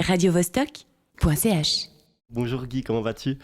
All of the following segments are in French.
radiovostok.ch. Bonjour Guy, comment vas-tu ?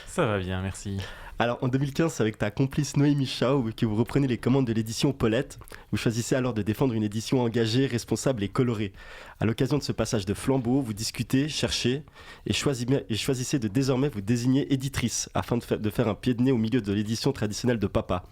Ça va bien, merci. Alors en 2015, c'est avec ta complice Noémie Chao que vous reprenez les commandes de l'édition Paulette. Vous choisissez alors de défendre une édition engagée, responsable et colorée. À l'occasion de ce passage de flambeau, vous discutez, cherchez et choisissez de désormais vous désigner éditrice afin de faire un pied de nez au milieu de l'édition traditionnelle de Papa.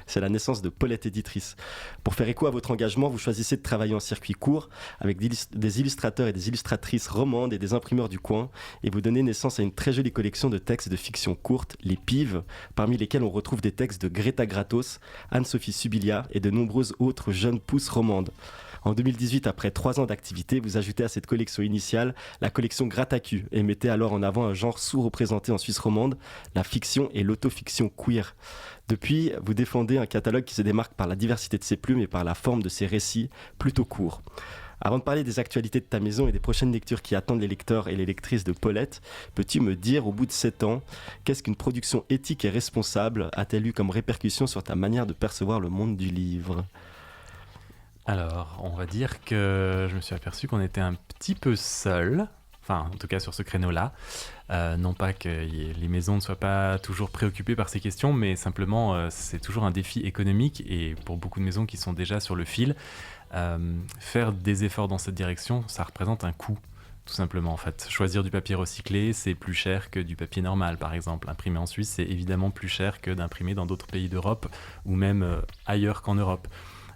C'est la naissance de Paulette Éditrice. Pour faire écho à votre engagement, vous choisissez de travailler en circuit court avec des illustrateurs et des illustratrices romandes et des imprimeurs du coin et vous donnez naissance à une très jolie collection de textes de fiction courte, les Pives, parmi lesquels on retrouve des textes de Greta Gratos, Anne-Sophie Subilia et de nombreuses autres jeunes pousses romandes. En 2018, après 3 ans d'activité, vous ajoutez à cette collection initiale la collection Gratacu et mettez alors en avant un genre sous-représenté en Suisse romande, la fiction et l'autofiction queer. Depuis, vous défendez un catalogue qui se démarque par la diversité de ses plumes et par la forme de ses récits plutôt courts. Avant de parler des actualités de ta maison et des prochaines lectures qui attendent les lecteurs et les lectrices de Paulette, peux-tu me dire, au bout de 7 ans, qu'est-ce qu'une production éthique et responsable a-t-elle eu comme répercussion sur ta manière de percevoir le monde du livre ? Alors, on va dire que je me suis aperçu qu'on était un petit peu seul, enfin, en tout cas sur ce créneau-là. Non pas que les maisons ne soient pas toujours préoccupées par ces questions, mais simplement, c'est toujours un défi économique et pour beaucoup de maisons qui sont déjà sur le fil, faire des efforts dans cette direction, ça représente un coût. Tout simplement, en fait. Choisir du papier recyclé, c'est plus cher que du papier normal, par exemple. Imprimer en Suisse, c'est évidemment plus cher que d'imprimer dans d'autres pays d'Europe ou même ailleurs qu'en Europe.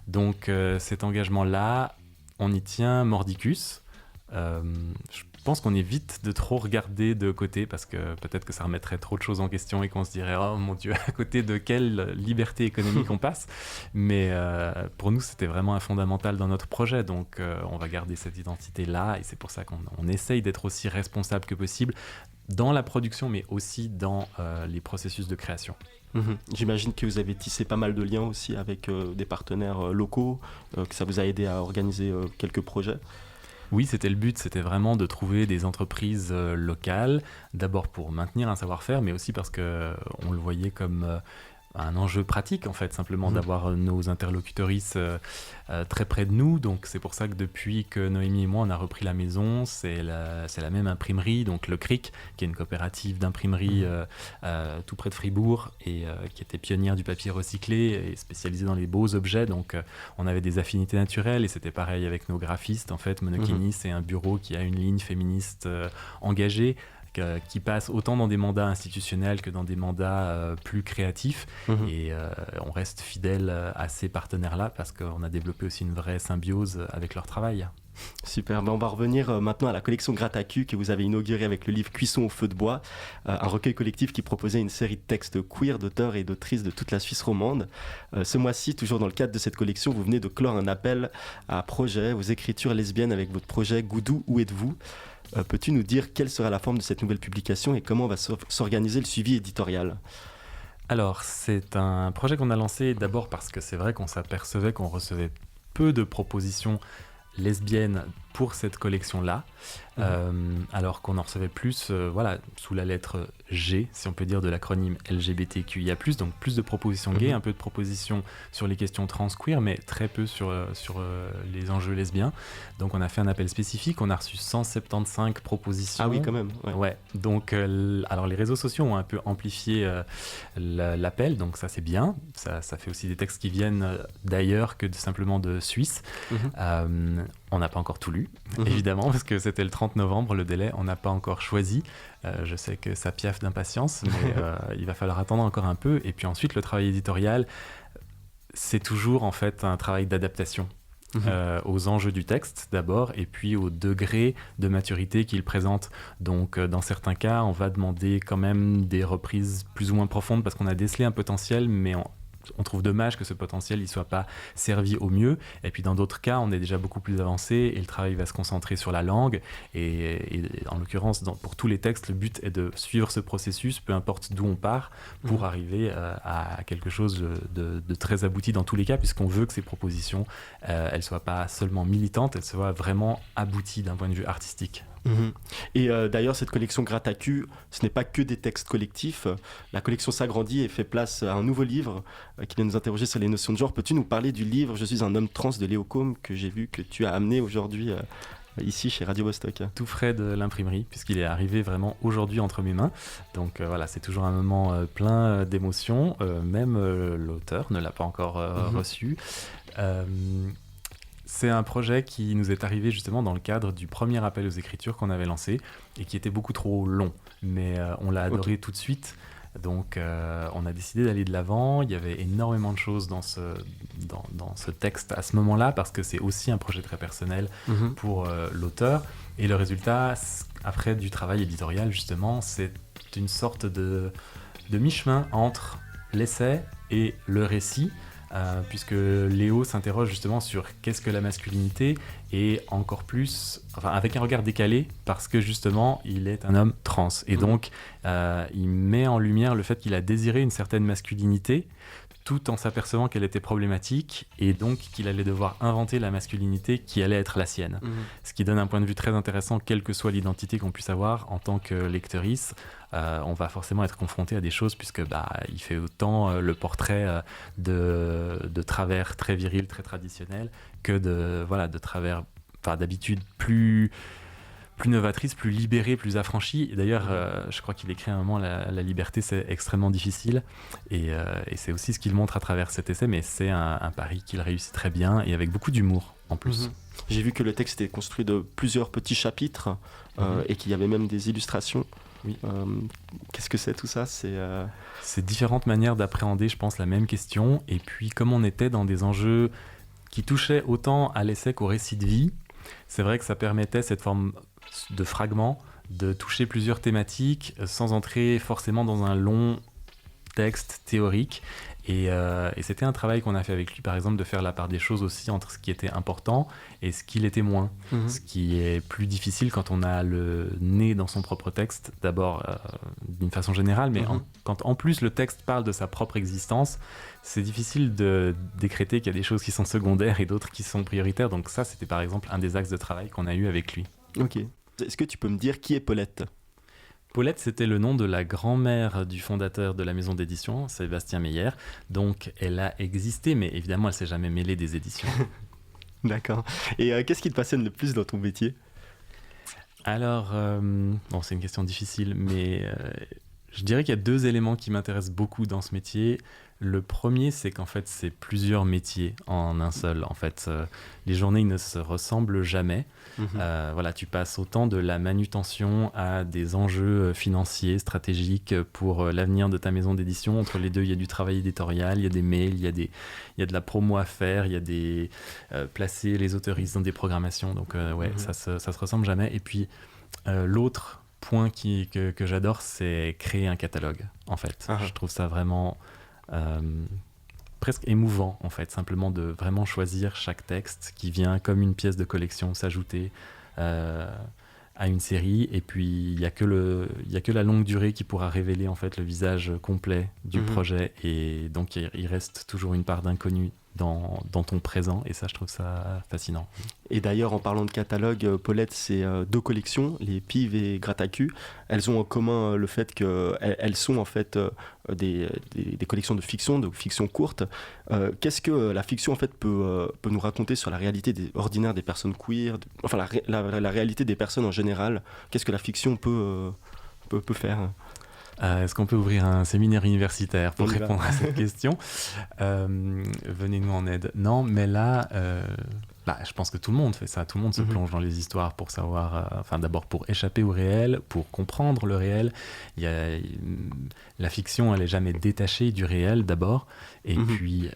Donc cet engagement-là, on y tient mordicus. Je pense qu'on évite de trop regarder de côté parce que peut-être que ça remettrait trop de choses en question et qu'on se dirait « Oh mon Dieu, à côté de quelle liberté économique on passe ?» Mais pour nous, c'était vraiment un fondamental dans notre projet. Donc on va garder cette identité-là et c'est pour ça qu'on essaye d'être aussi responsable que possible dans la production, mais aussi dans les processus de création. J'imagine que vous avez tissé pas mal de liens aussi avec des partenaires locaux, que ça vous a aidé à organiser quelques projets. Oui, c'était le but, c'était vraiment de trouver des entreprises locales, d'abord pour maintenir un savoir-faire, mais aussi parce qu'on le voyait comme un enjeu pratique, en fait, simplement d'avoir nos interlocutrices très près de nous. Donc c'est pour ça que depuis que Noémie et moi on a repris la maison, c'est la même imprimerie, donc le CRIC, qui est une coopérative d'imprimerie tout près de Fribourg et qui était pionnière du papier recyclé et spécialisée dans les beaux objets. Donc on avait des affinités naturelles et c'était pareil avec nos graphistes. En fait, Monokini, c'est un bureau qui a une ligne féministe engagée, qui passe autant dans des mandats institutionnels que dans des mandats plus créatifs. Et on reste fidèle à ces partenaires-là parce qu'on a développé aussi une vraie symbiose avec leur travail. Super, on va revenir maintenant à la collection Gratacu que vous avez inaugurée avec le livre Cuisson au feu de bois, un recueil collectif qui proposait une série de textes queer d'auteurs et d'autrices de toute la Suisse romande. Ce mois-ci, toujours dans le cadre de cette collection, vous venez de clore un appel à projet, vos écritures lesbiennes avec votre projet Goudou, où êtes-vous ? Peux-tu nous dire quelle sera la forme de cette nouvelle publication et comment va s'organiser le suivi éditorial ? Alors, c'est un projet qu'on a lancé d'abord parce que c'est vrai qu'on s'apercevait qu'on recevait peu de propositions lesbiennes pour cette collection-là, alors qu'on en recevait plus sous la lettre G, si on peut dire, de l'acronyme LGBTQIA+, donc plus de propositions gays, un peu de propositions sur les questions trans-queer, mais très peu sur les enjeux lesbiens. Donc on a fait un appel spécifique, on a reçu 175 propositions. Ah oui, quand même. Ouais. Donc alors les réseaux sociaux ont un peu amplifié l'appel, donc ça c'est bien. Ça fait aussi des textes qui viennent d'ailleurs que simplement de Suisse. On n'a pas encore tout lu, évidemment, parce que c'était le 30 novembre, le délai, on n'a pas encore choisi. Je sais que ça piaffe d'impatience, mais il va falloir attendre encore un peu. Et puis ensuite, le travail éditorial, c'est toujours en fait un travail d'adaptation aux enjeux du texte d'abord, et puis au degré de maturité qu'il présente. Donc dans certains cas, on va demander quand même des reprises plus ou moins profondes parce qu'on a décelé un potentiel, mais on trouve dommage que ce potentiel ne soit pas servi au mieux. Et puis dans d'autres cas, on est déjà beaucoup plus avancé et le travail va se concentrer sur la langue. Et en l'occurrence, pour tous les textes, le but est de suivre ce processus, peu importe d'où on part, pour arriver à quelque chose de très abouti dans tous les cas, puisqu'on veut que ces propositions, elles ne soient pas seulement militantes, elles soient vraiment abouties d'un point de vue artistique. Et d'ailleurs, cette collection Gratacu, ce n'est pas que des textes collectifs. La collection s'agrandit et fait place à un nouveau livre qui vient nous interroger sur les notions de genre. Peux-tu nous parler du livre « Je suis un homme trans » de Léo Côme que j'ai vu que tu as amené aujourd'hui ici chez Radio Vostok. Tout frais de l'imprimerie, puisqu'il est arrivé vraiment aujourd'hui entre mes mains. Donc voilà, c'est toujours un moment plein d'émotions. Même l'auteur ne l'a pas encore reçu. C'est un projet qui nous est arrivé justement dans le cadre du premier appel aux écritures qu'on avait lancé et qui était beaucoup trop long. Mais on l'a adoré tout de suite. Donc on a décidé d'aller de l'avant. Il y avait énormément de choses dans ce texte à ce moment-là, parce que c'est aussi un projet très personnel pour l'auteur. Et le résultat, après du travail éditorial justement, c'est une sorte de mi-chemin entre l'essai et le récit, puisque Léo s'interroge justement sur qu'est-ce que la masculinité, et encore plus, enfin avec un regard décalé, parce que justement il est un homme trans, et donc il met en lumière le fait qu'il a désiré une certaine masculinité, tout en s'apercevant qu'elle était problématique, et donc qu'il allait devoir inventer la masculinité qui allait être la sienne. Ce qui donne un point de vue très intéressant, quelle que soit l'identité qu'on puisse avoir en tant que lectrice. On va forcément être confronté à des choses, puisque il fait autant le portrait de travers très viril, très traditionnel, que de travers, d'habitude plus novatrice, plus libérée, plus affranchie. Et d'ailleurs, je crois qu'il écrit à un moment la liberté, c'est extrêmement difficile. Et c'est aussi ce qu'il montre à travers cet essai, mais c'est un pari qu'il réussit très bien, et avec beaucoup d'humour en plus. J'ai vu que le texte était construit de plusieurs petits chapitres et qu'il y avait même des illustrations. Oui. Qu'est-ce que c'est tout ça ? C'est différentes manières d'appréhender, je pense, la même question. Et puis, comme on était dans des enjeux qui touchaient autant à l'essai qu'au récit de vie, c'est vrai que ça permettait cette forme de fragments, de toucher plusieurs thématiques sans entrer forcément dans un long texte théorique. Et c'était un travail qu'on a fait avec lui, par exemple, de faire la part des choses aussi entre ce qui était important et ce qui l'était moins. Ce qui est plus difficile quand on a le nez dans son propre texte, d'abord d'une façon générale, mais quand en plus le texte parle de sa propre existence, c'est difficile de décréter qu'il y a des choses qui sont secondaires et d'autres qui sont prioritaires. Donc ça, c'était par exemple un des axes de travail qu'on a eu avec lui. Ok. Est-ce que tu peux me dire qui est Paulette ? Paulette, c'était le nom de la grand-mère du fondateur de la maison d'édition, Sébastien Meyer. Donc, elle a existé, mais évidemment, elle ne s'est jamais mêlée des éditions. D'accord. Et qu'est-ce qui te passionne le plus dans ton métier ? Alors, c'est une question difficile, mais je dirais qu'il y a 2 éléments qui m'intéressent beaucoup dans ce métier. Le premier, c'est qu'en fait, c'est plusieurs métiers en un seul. En fait, les journées ne se ressemblent jamais. Tu passes autant de la manutention à des enjeux financiers, stratégiques pour l'avenir de ta maison d'édition. Entre les deux, il y a du travail éditorial, il y a des mails, il y a de la promo à faire, il y a des placer les autoristes dans des programmations. Donc ça se ressemble jamais. Et puis l'autre point que j'adore, c'est créer un catalogue. En fait, je trouve ça vraiment presque émouvant, en fait, simplement de vraiment choisir chaque texte qui vient comme une pièce de collection s'ajouter à une série, et puis il y a que la longue durée qui pourra révéler en fait le visage complet du projet, et donc il reste toujours une part d'inconnu dans ton présent, et ça, je trouve ça fascinant. Et d'ailleurs, en parlant de catalogue, Paulette, c'est 2 collections, les Pives et Gratacu. Elles ont en commun le fait qu'elles sont en fait des collections de fiction courte. Qu'est-ce que la fiction en fait peut nous raconter sur la réalité ordinaire des personnes queer, la réalité des personnes en général ? Qu'est-ce que la fiction peut faire ? Est-ce qu'on peut ouvrir un séminaire universitaire pour répondre à cette question ? Venez-nous en aide. Non, mais là, je pense que tout le monde fait ça. Tout le monde se plonge dans les histoires pour savoir, d'abord pour échapper au réel, pour comprendre le réel. La fiction, elle n'est jamais détachée du réel d'abord. Et puis,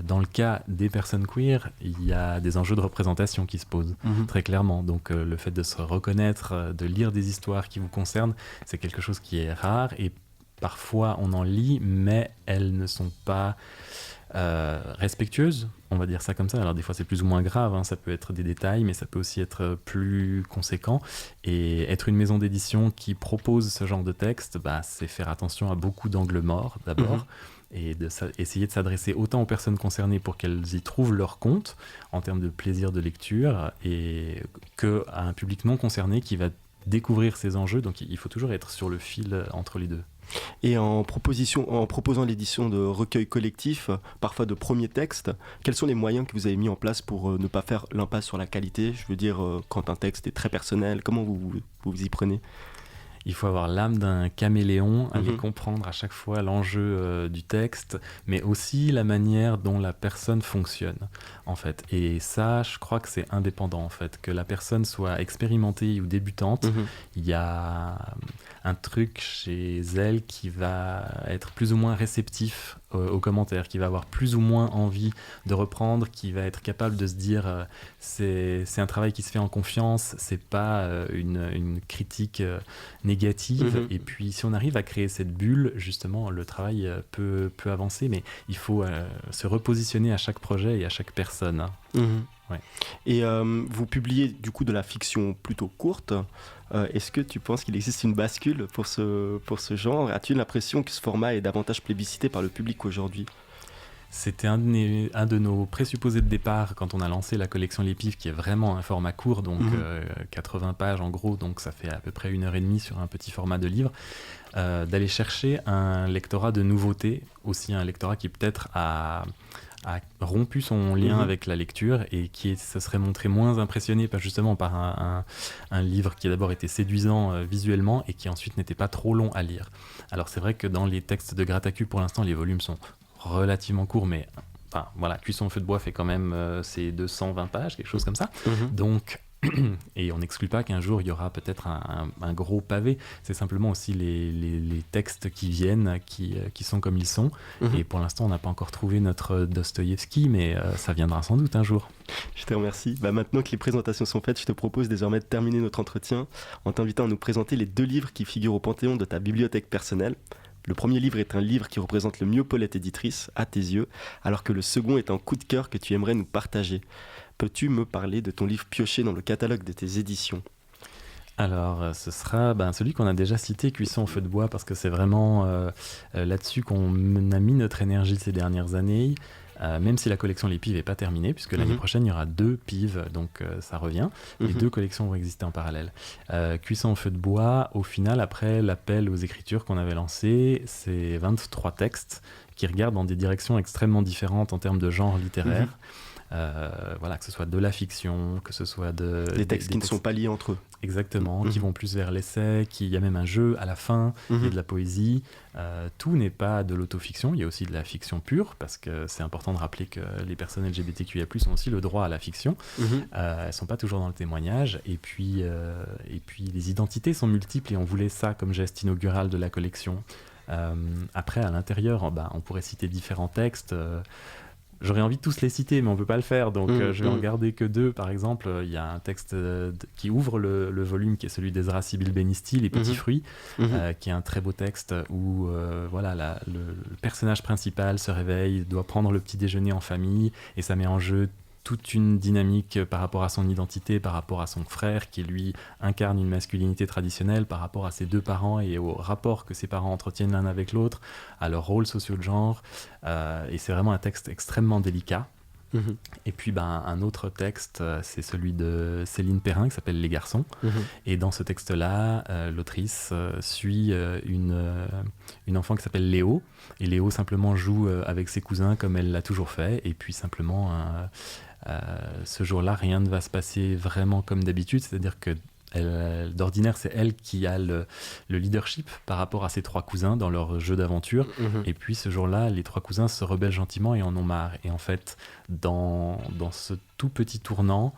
dans le cas des personnes queer, il y a des enjeux de représentation qui se posent très clairement. Donc, le fait de se reconnaître, de lire des histoires qui vous concernent, c'est quelque chose qui est rare. Et parfois, on en lit, mais elles ne sont pas respectueuses, on va dire ça comme ça. Alors des fois c'est plus ou moins grave, ça peut être des détails, mais ça peut aussi être plus conséquent. Et être une maison d'édition qui propose ce genre de texte, c'est faire attention à beaucoup d'angles morts d'abord, et essayer de s'adresser autant aux personnes concernées pour qu'elles y trouvent leur compte en termes de plaisir de lecture, et qu'à un public non concerné qui va découvrir ces enjeux. Donc il faut toujours être sur le fil entre les deux. Et en proposant l'édition de recueils collectifs, parfois de premiers textes, quels sont les moyens que vous avez mis en place pour ne pas faire l'impasse sur la qualité ? Je veux dire, quand un texte est très personnel, comment vous y prenez ? Il faut avoir l'âme d'un caméléon, aller comprendre à chaque fois l'enjeu du texte, mais aussi la manière dont la personne fonctionne, en fait. Et ça, je crois que c'est indépendant, en fait. Que la personne soit expérimentée ou débutante, il y a un truc chez elle qui va être plus ou moins réceptif aux commentaires, qui va avoir plus ou moins envie de reprendre, qui va être capable de se dire c'est un travail qui se fait en confiance, c'est pas une critique négative. Et puis si on arrive à créer cette bulle, justement, le travail peut avancer, mais il faut se repositionner à chaque projet et à chaque personne. Ouais. Et vous publiez du coup de la fiction plutôt courte. Est-ce que tu penses qu'il existe une bascule pour ce genre ? As-tu l'impression que ce format est davantage plébiscité par le public aujourd'hui ? C'était un de nos présupposés de départ quand on a lancé la collection Les Pives, qui est vraiment un format court, donc 80 pages en gros, donc ça fait à peu près 1h30 sur un petit format de livre, d'aller chercher un lectorat de nouveauté, aussi un lectorat qui peut-être a rompu son lien avec la lecture et qui se serait montré moins impressionné justement par un livre qui a d'abord été séduisant visuellement et qui ensuite n'était pas trop long à lire. Alors c'est vrai que dans les textes de Gratacu, pour l'instant, les volumes sont relativement court, mais enfin, voilà, Cuisson au feu de bois fait quand même ses 220 pages, quelque chose comme ça. Donc, et on n'exclut pas qu'un jour il y aura peut-être un gros pavé. C'est simplement aussi les textes qui viennent, qui sont comme ils sont. Et pour l'instant, on n'a pas encore trouvé notre Dostoïevski, mais ça viendra sans doute un jour. Je te remercie. Maintenant que les présentations sont faites, je te propose désormais de terminer notre entretien en t'invitant à nous présenter les 2 livres qui figurent au panthéon de ta bibliothèque personnelle. Le premier livre est un livre qui représente le mieux Paulette éditrice, à tes yeux, alors que le second est un coup de cœur que tu aimerais nous partager. Peux-tu me parler de ton livre pioché dans le catalogue de tes éditions ? Alors, ce sera celui qu'on a déjà cité, Cuisson au feu de bois, parce que c'est vraiment là-dessus qu'on a mis notre énergie ces dernières années. Même si la collection Les Pives n'est pas terminée, puisque l'année prochaine, il y aura 2 Pives, donc ça revient. Les 2 collections vont exister en parallèle. Cuisson au feu de bois, au final, après l'appel aux écritures qu'on avait lancé, c'est 23 textes qui regardent dans des directions extrêmement différentes en termes de genre littéraire. Voilà, que ce soit de la fiction, que ce soit des textes qui ne sont pas liés entre eux. Exactement, qui vont plus vers l'essai, il y a même un jeu à la fin, il y a de la poésie. Tout n'est pas de l'autofiction, il y a aussi de la fiction pure, parce que c'est important de rappeler que les personnes LGBTQIA+, ont aussi le droit à la fiction. Elles ne sont pas toujours dans le témoignage. Et puis les identités sont multiples, et on voulait ça comme geste inaugural de la collection. Après, à l'intérieur, on pourrait citer différents textes. J'aurais envie de tous les citer, mais on ne peut pas le faire, donc je vais en garder que 2. Par exemple, il y a un texte qui ouvre le volume, qui est celui d'Ezra Sibyl Benisti, Les Petits Fruits, qui est un très beau texte où le personnage principal se réveille, doit prendre le petit déjeuner en famille, et ça met en jeu toute une dynamique par rapport à son identité, par rapport à son frère qui lui incarne une masculinité traditionnelle, par rapport à ses 2 parents et au rapport que ses parents entretiennent l'un avec l'autre, à leur rôle socio de genre. Et c'est vraiment un texte extrêmement délicat. Et puis un autre texte, c'est celui de Céline Perrin qui s'appelle Les Garçons. Et dans ce texte-là, l'autrice suit une enfant qui s'appelle Léo. Et Léo simplement joue avec ses cousins comme elle l'a toujours fait. Et puis simplement, ce jour-là, rien ne va se passer vraiment comme d'habitude. C'est-à-dire que d'ordinaire, c'est elle qui a le leadership par rapport à ses 3 cousins dans leur jeu d'aventure. Et puis ce jour-là, les 3 cousins se rebellent gentiment et en ont marre. Et en fait, dans ce tout petit tournant,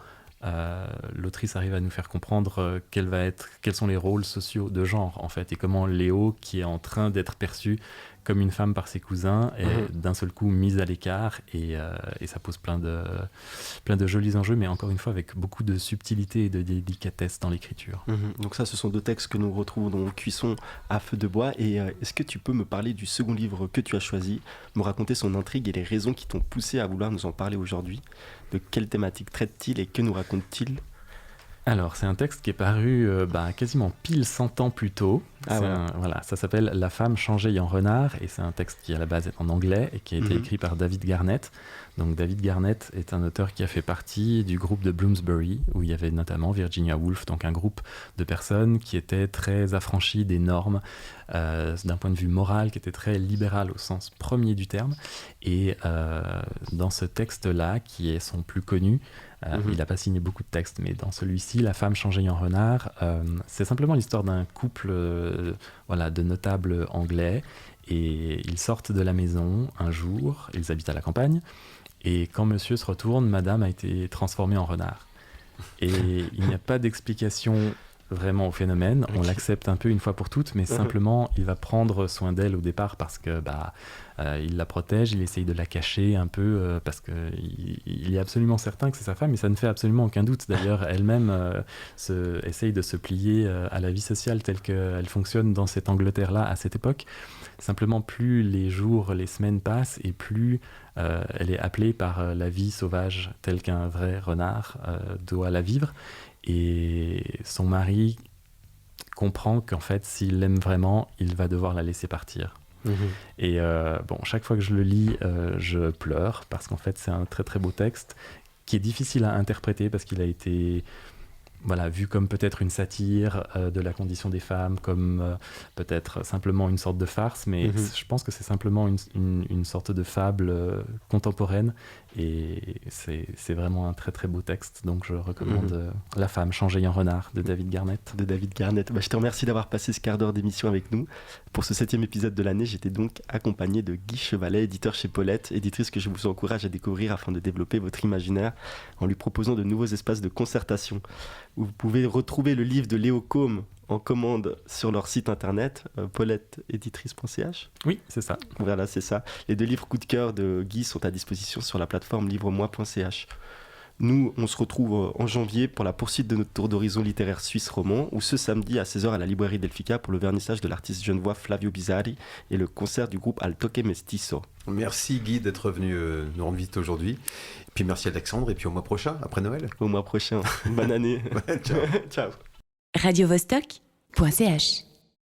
l'autrice arrive à nous faire comprendre quels sont les rôles sociaux de genre, en fait, et comment Léo, qui est en train d'être perçu comme une femme par ses cousins, est d'un seul coup mise à l'écart, et ça pose plein de jolis enjeux, mais encore une fois avec beaucoup de subtilité et de délicatesse dans l'écriture. Donc ça, ce sont 2 textes que nous retrouvons dans Cuisson à feu de bois. Et est-ce que tu peux me parler du second livre que tu as choisi, me raconter son intrigue et les raisons qui t'ont poussé à vouloir nous en parler aujourd'hui ? De quelle thématique traite-t-il et que nous raconte-t-il ? Alors, c'est un texte qui est paru quasiment pile 100 ans plus tôt, Voilà, ça s'appelle La femme changée en renard et c'est un texte qui à la base est en anglais et qui a été écrit par David Garnett. Donc David Garnett est un auteur qui a fait partie du groupe de Bloomsbury où il y avait notamment Virginia Woolf, donc un groupe de personnes qui étaient très affranchies des normes d'un point de vue moral, qui étaient très libérales au sens premier du terme. Et dans ce texte-là, qui est son plus connu, il n'a pas signé beaucoup de textes, mais dans celui-ci, La femme changée en renard, c'est simplement l'histoire d'un couple de notables anglais. Et ils sortent de la maison un jour, ils habitent à la campagne, et quand monsieur se retourne, madame a été transformée en renard. Et il n'y a pas d'explication vraiment au phénomène, on l'accepte un peu une fois pour toutes, mais simplement il va prendre soin d'elle au départ parce que il la protège, il essaye de la cacher un peu parce qu'il est absolument certain que c'est sa femme et ça ne fait absolument aucun doute. D'ailleurs, elle-même essaye de se plier à la vie sociale telle qu'elle fonctionne dans cette Angleterre-là à cette époque. Simplement, plus les jours, les semaines passent et plus elle est appelée par la vie sauvage telle qu'un vrai renard doit la vivre. Et son mari comprend qu'en fait, s'il l'aime vraiment, il va devoir la laisser partir. Et chaque fois que je le lis, je pleure parce qu'en fait, c'est un très très beau texte qui est difficile à interpréter parce qu'il a été vu comme peut-être une satire de la condition des femmes, comme peut-être simplement une sorte de farce, mais je pense que c'est simplement une sorte de fable contemporaine et c'est vraiment un très très beau texte, donc je recommande La femme changée en renard de David Garnett. Je te remercie d'avoir passé ce quart d'heure d'émission avec nous. Pour ce 7e épisode de l'année, j'étais donc accompagné de Guy Chevalet, éditeur chez Paulette, éditrice que je vous encourage à découvrir afin de développer votre imaginaire en lui proposant de nouveaux espaces de concertation. Vous pouvez retrouver le livre de Léo Côme en commande sur leur site internet, pauletteéditrice.ch. Oui, c'est ça. Voilà, c'est ça. Les 2 livres coup de cœur de Guy sont à disposition sur la plateforme livre-moi.ch. Nous, on se retrouve en janvier pour la poursuite de notre tour d'horizon littéraire suisse roman, ou ce samedi à 16h à la librairie Delphica pour le vernissage de l'artiste genevois Flavio Bizzarri et le concert du groupe Al Toque Mestizo. Merci Guy d'être venu nous rendre visite aujourd'hui. Et puis merci Alexandre, et puis au mois prochain, après Noël. Au mois prochain. Bonne année. Ouais, ciao. Ciao. radiovostok.ch